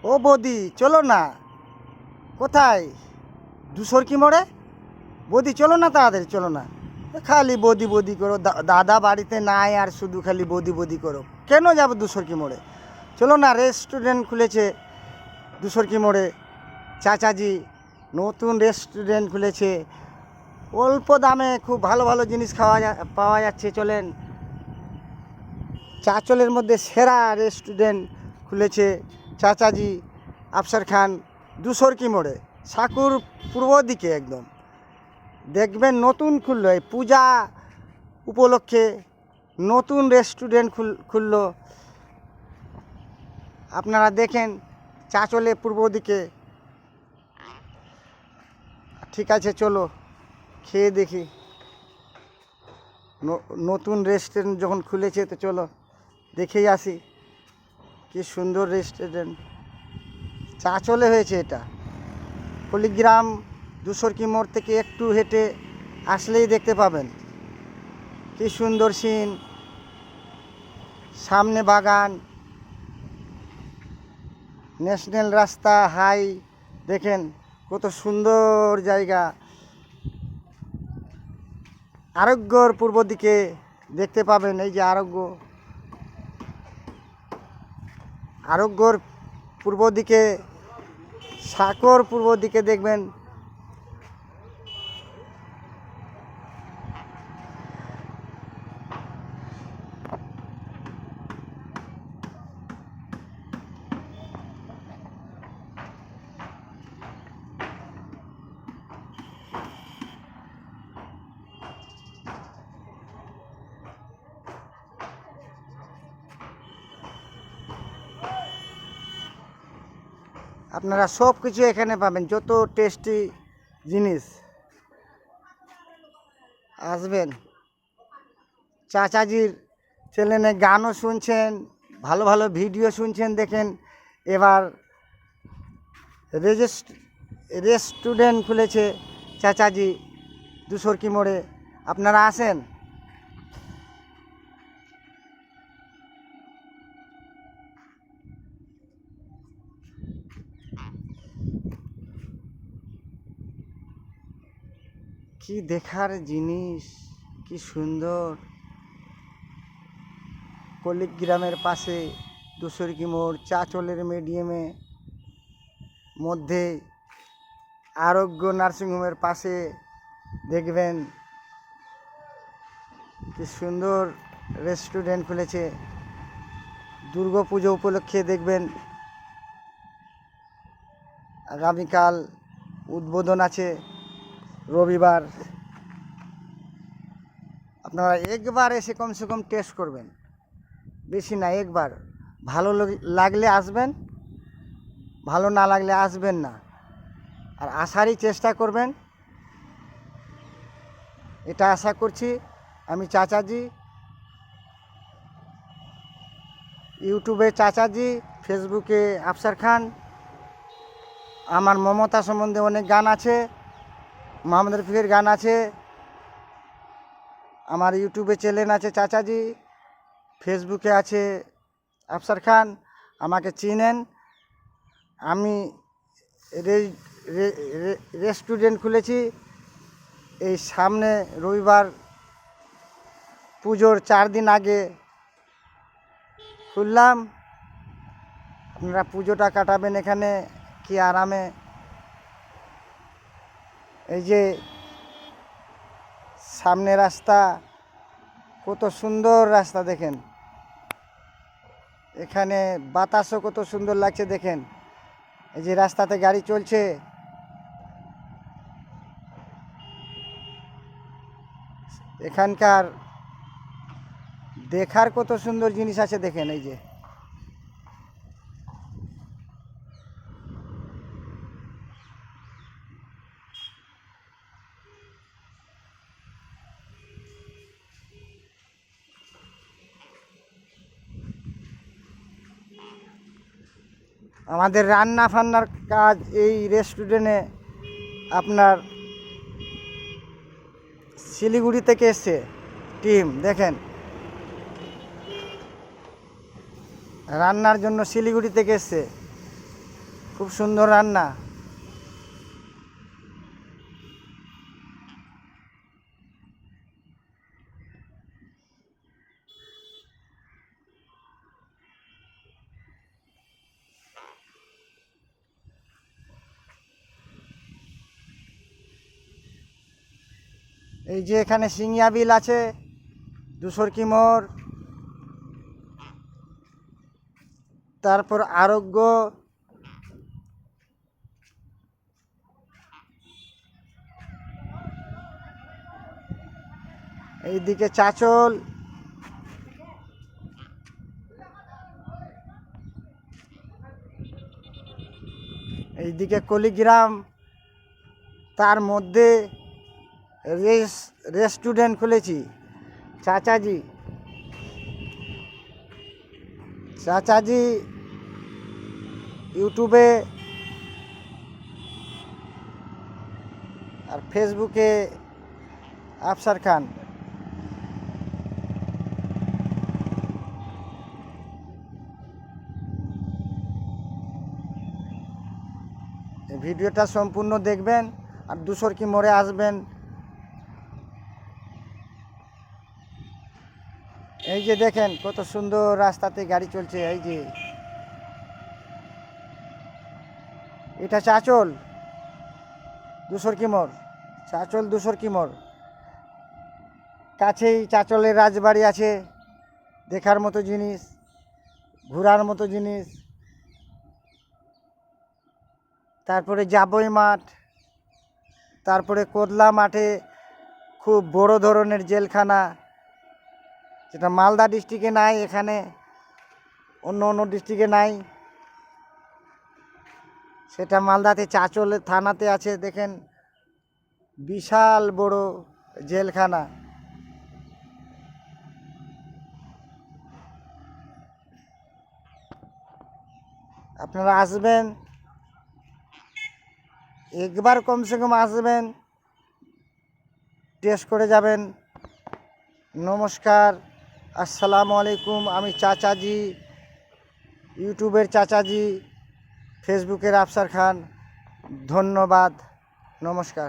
ও বৌদি চলো না। কোথায়? দুসরকি মোড়ে। বৌদি চলো না, তাড়াতাড়ি চলো না। খালি বৌদি বৌদি করো, দাদা বাড়িতে নাই আর শুধু খালি বৌদি বৌদি করো। কেন যাবো দুসরকি মোড়ে? চলো না, রেস্টুরেন্ট খুলেছে দুসরকি মোড়ে। চাচাজি নতুন রেস্টুরেন্ট খুলেছে, অল্প দামে খুব ভালো ভালো জিনিস পাওয়া যাচ্ছে। চলেন, চাঁচলের মধ্যে সেরা রেস্টুরেন্ট খুলেছে চাচাজি আফসার খান দুসরকি মোড়ে, সাকুর পূর্ব দিকে একদম। দেখবেন নতুন খুললো, এই পূজা উপলক্ষে নতুন রেস্টুরেন্ট খুললো। আপনারা দেখেন চাঁচলে পূর্ব দিকে। ঠিক আছে, চলো খেয়ে দেখি। নতুন রেস্টুরেন্ট যখন খুলেছে তো চলো দেখেই আসি। কি সুন্দর রেস্টুরেন্ট, চাঁচলে হয়েছে এটা। পল্লিগ্রাম দুসরকি মোড় থেকে একটু হেঁটে আসলেই দেখতে পাবেন। কি সুন্দর সিন, সামনে বাগান, ন্যাশনাল রাস্তা, হাই। দেখেন কত সুন্দর জায়গা। আরোগ্যর পূর্ব দিকে দেখতে পাবেন, এই যে আরোগ্যর পূর্ব দিকে, সাকর পূর্ব দিকে দেখবেন। আপনারা সব কিছু এখানে পাবেন, যত টেস্টি জিনিস। আসবেন, চাচাজির চ্যানেলে গানও শুনছেন, ভালো ভালো ভিডিও শুনছেন। দেখেন এবার রেস্টুরেন্ট খুলেছে চাচাজি দুসরকি মোড়ে। আপনারা আসেন। কি দেখার জিনিস, কি সুন্দর। পল্লিগ্রামের পাশে দুসরকি মোড়, চাঁচলের মিডিয়ামে মধ্যে আরোগ্য নার্সিংহোমের পাশে দেখবেন কি সুন্দর রেস্টুরেন্ট খুলেছে। দুর্গাপুজো উপলক্ষে দেখবেন আগামীকাল উদ্বোধন আছে, রবিবার। আপনারা একবার এসে কমসে কম টেস্ট করবেন, বেশি না, একবার। ভালো লাগলে আসবেন, ভালো না লাগলে আসবেন না। আর আসারই চেষ্টা করবেন, এটা আশা করছি। আমি চাচাজি, ইউটিউবে চাচাজি, ফেসবুকে আফসার খান। আমার মমতা সম্বন্ধে অনেক গান আছে, মোহাম্মদ রফিকের গান আছে। আমার ইউটিউবে চ্যানেল আছে চাচাজি, ফেসবুকে আছে আফসার খান। আমাকে চিনেন। আমি রেস্টুরেন্ট খুলেছি এই সামনে রবিবার, পুজোর 4 দিন আগে খুললাম। আপনারা পুজোটা কাটাবেন এখানে কি আরামে। এই যে সামনে রাস্তা, কত সুন্দর রাস্তা দেখেন। এখানে বাতাসও কত সুন্দর লাগছে দেখেন। এই যে রাস্তাতে গাড়ি চলছে, এখানকার দেখার কত সুন্দর জিনিস আছে দেখেন। এই যে আমাদের রান্না ফান্নার কাজ এই রেস্টুরেন্টে আপনার শিলিগুড়ি থেকে এসছে টিম। দেখেন রান্নার জন্য শিলিগুড়ি থেকে এসছে। খুব সুন্দর রান্না। এই যে এখানে সিংয়া বিল আছে, দুসরকি মোড়, তারপর আরোগ্য, এইদিকে চাচল, এইদিকে কলিগ্রাম, তার মধ্যে রেস্টুরেন্ট খুলেছি চাচাজি। চাচাজি ইউটিউবে আর ফেসবুকে আফসার খান। এই ভিডিওটা সম্পূর্ণ দেখবেন আর দুসরকি মোড়ে আসবেন। এই যে দেখেন কত সুন্দর রাস্তাতে গাড়ি চলছে। এই যে এটা চাচল দুসরকি মোড়, চাচল দুসরকি মোড়। কাছেই চাচলের রাজবাড়ি আছে, দেখার মতো জিনিস, ঘোরার মতো জিনিস। তারপরে যাবই মাঠ, তারপরে কোদলা মাঠে খুব বড় ধরনের জেলখানা, যেটা মালদা ডিস্ট্রিক্টে নাই, এখানে অন্য অন্য ডিস্ট্রিক্টে নাই, সেটা মালদাতে চাচল থানাতে আছে। দেখেন বিশাল বড় জেলখানা। আপনারা আসবেন, একবার কমসে কম আসবেন, টেস্ট করে যাবেন। নমস্কার, আসসালামু আলাইকুম। আমি চাচাজি, ইউটিউবের চাচাজি, ফেসবুকের আফসার খান। ধন্যবাদ, নমস্কার।